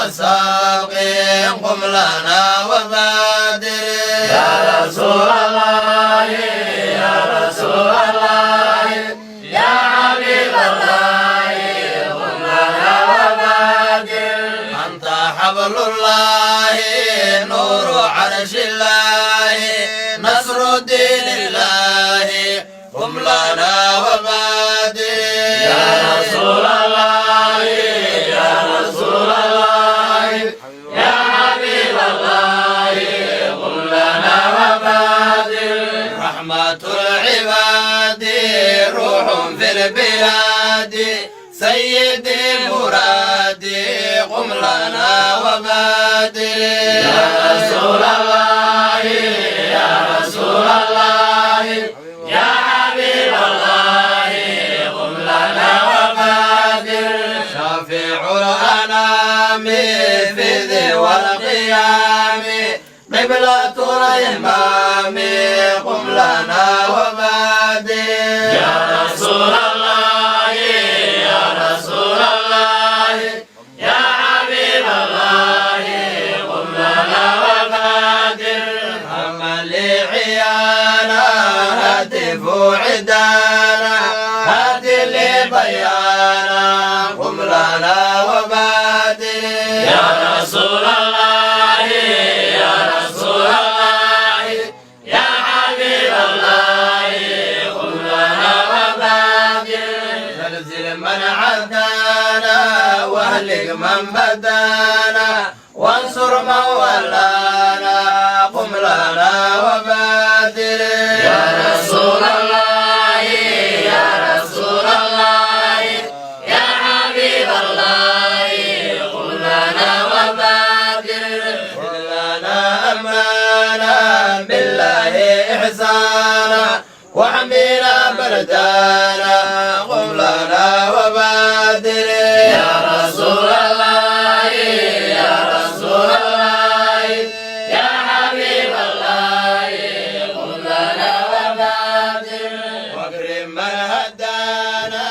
السابقين قم لنا وبادر يا رسول الله يا رسول الله يا حبيب الله قم لنا وبادر أنت حبل الله نور عرش الله نصر دين الله قم لنا وبادر يا رسول الله يا رسول الله يا حبيب الله قم لنا وبادر رحمة العباد روح في البلاد سيدي مرادي قم لنا وبادر يا رسول الله يا رسول الله يا حبيب الله قم لنا وبادر شافع الأنام في ذوى القيام قبلة الإمام قم لنا وبادر يا رسول الله يا رسول الله يا حبيب الله قم لنا وبادر هم لعيانا هاتف عدانا هات لي بيانا قم لنا وبادر يا رسول الله يا رسول الله يا حبيب الله قم لنا وبادر زلزل من عدانا واهلك من بدانا وانصر من ولانا قم لنا وبادر يا رسول الله يا رسول الله يا حبيب الله قم لنا وبادر خذ لنا أمانا بالله إحسانا وحمينا بلدانا قم لنا وبادر يا رسول الله يا رسول الله يا حبيب الله قم لنا وبادر واكرم من هدانا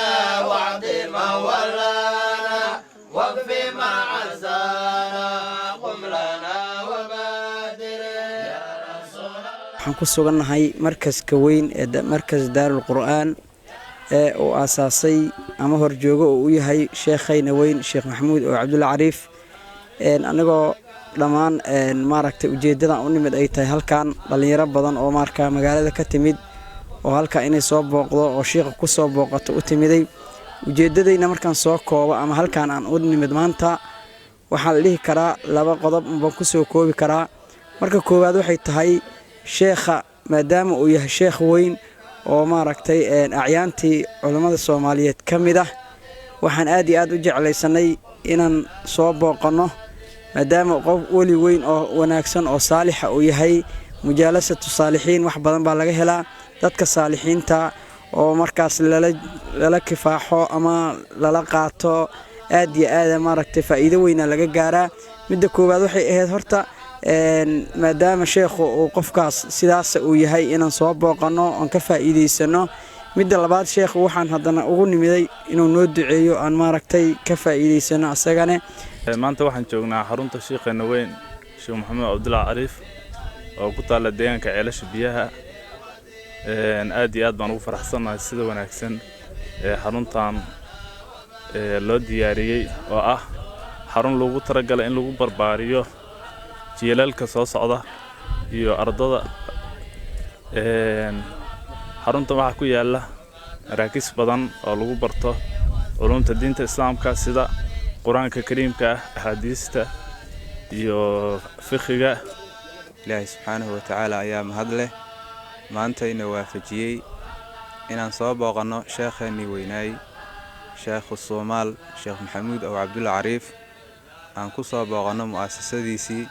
واعطي من ولانا واكف من عزانا قم لنا وبادر يا رسول waxaan ku sugannahay markaska weyn ee markas daarul qur'aan ee uu aasaasay ama horjoogo uu u yahay sheekhayna weyn sheekh maxamuud oo cabdulla cariif anagoo dhammaan maaragtay ujeeddadan u nimid ay tahay halkan dhallinyaro badan oo markaa magaalada ka timid oo halka inay soo booqdo oo sheekha ku soo booqato u timiday ujeeddadayna markaan soo koobo ama halkan aan u nimid maanta waxaa la dhihi karaa laba qodob baan ku soo koobi karaa marka koowaad waxay tahay sheekha maadaama uu yahay sheekh weyn oo maaragtay acyaantii culammada soomaaliyeed ka mid ah waxaan aad iyo aad u jeclaysanay inaan soo booqanno maadaama qof weli weyn oo wanaagsan oo saalixa uu yahay mujaalasatu saalixiin wax badan baa laga helaa dadka saalixiinta oo markaas lala kifaaxo ama lala qaato aad iyo aad maaragtay faa'iido weyna laga gaaraa midda koowaad waxay ahayd horta maadaama sheekhu uu qofkaas sidaas uu yahay inaan soo booqanno oon ka faa'iidaysano midda labaad sheekhu waxaan haddana ugu nimiday inuu noo duceeyo aan maaragtay ka faa'iidaysano asagane maanta waxaan joognaa xarunta sheekheena weyn sheekh maxamuud cabdulla cariif oo ku taalla deegaanka ceelasha biyaha aad iyo aad baan ugu faraxsanahay sida wanaagsan ee xaruntan loo diyaariyey oo ah xarun loogu talagalay in lagu barbaariyo jiilalka soo socda iyo ardada xaruntan waxaa ku yaalla maraakiis badan oo lagu barto culumta diinta islaamka sida qur-aanka kariimka ah axaadiista iyo fiqiga ilaahay subxaanahu watacaala ayaa mahad leh maantayna waafajiyey inaan soo booqanno sheekheennii weynaay sheekhu Soomaal sheekh maxamuud oo cabdulla cariif aan ku soo booqanno mu'asasadiisii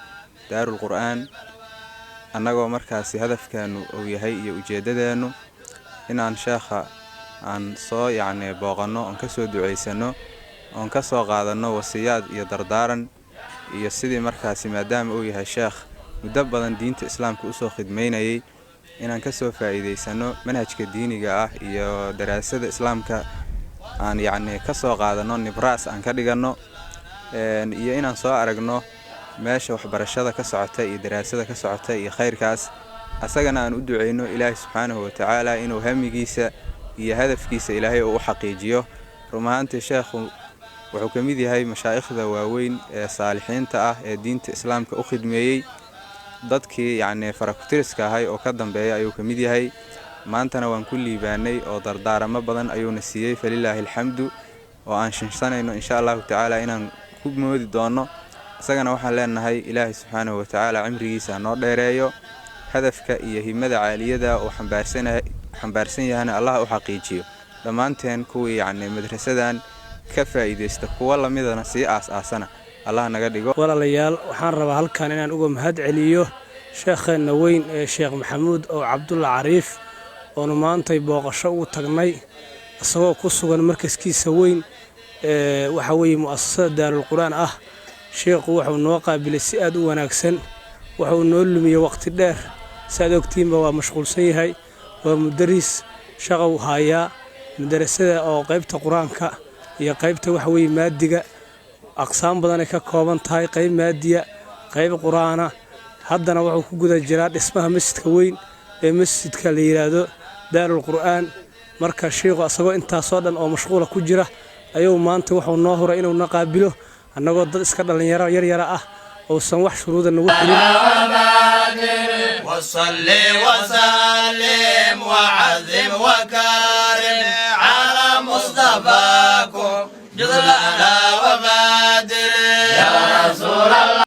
daarul qur'aan annagoo markaasi hadafkeenu uu yahay iyo ujeedadeenu inaan sheekha aan soo booqanno oon ka soo ducaysano oon ka soo qaadanno wasiyaad iyo dardaaran iyo sidii markaasi maadaama uu yahay sheekh muddo badan diinta islaamka u soo khidmaynayay inaan ka soo faa'iidaysano manhajka diiniga ah iyo daraasada islaamka aan ka soo qaadanno nibraas aan ka dhiganno iyo inaan soo aragno meesha waxbarashada ka socota iyo daraasada ka socota iyo khayrkaas asagana aan u duceyno ilaahay subxaanahu wa tacaala inuu hamigiisa iyo hadafkiisa ilaahay uu u xaqiijiyo rumaantii sheekhu wuxuu ka mid yahay mashaayikhda waaweyn ee saalixiinta ah ee diinta islaamka u khidmeeyey dadkii yacni farakutiriska ahay oo ka dambeeya ayuu ka mid yahay maantana waan ku liibaanay oo dardaaramo badan ayuuna siiyey falilaahi alxamdu oo aan shinsanayno insha allahu tacaala inaan ku moodi doono isagana waxaan leenahay ilaahay subxaanahu wa tacaala cimrigiisa noo dheereeyo hadafka iyo himada caaliyada oo xambaarsan yahana allah u xaqiijiyo dhammaanteen kuwii yacni madrasadan ka faa'iideysta kuwa lamidana sii aas-aasana allah naga dhigo walaalayaal waxaan rabaa halkan inaan uga mahad celiyo sheekheena weyn ee sheekh maxamuud oo cabdulla cariif oonu maantay booqasho ugu tagnay isagoo ku sugan markaskiisa weyn waxa weeye mu'asasada daarulqur'aan ah sheekhu wuxuu noo qaabilay si aad u wanaagsan wuxuu noo lumiyey waqti dheer saad ogtiinba waa mashquulsan yahay waa mudaris shaqo u hayaa madarasada oo qaybta qur-aanka iyo qaybta waxa weeye maadiga aqsaan badan ay ka kooban tahay qayb maadiya qayb quraana haddana wuxuu ku guda jiraa dhismaha masjidka weyn ee masjidka la yiraahdo daarul qur'aan marka sheekhu asagoo intaasoo dhan oo mashquula ku jira ayuu maanta wuxuu noo huray inuu na qaabilo annagoo dad iska dhalinyaro yaryara ah oosan wax shuruuda nagu xilin وصلي وسلم وعظم وكرم على مصطفاكم جزل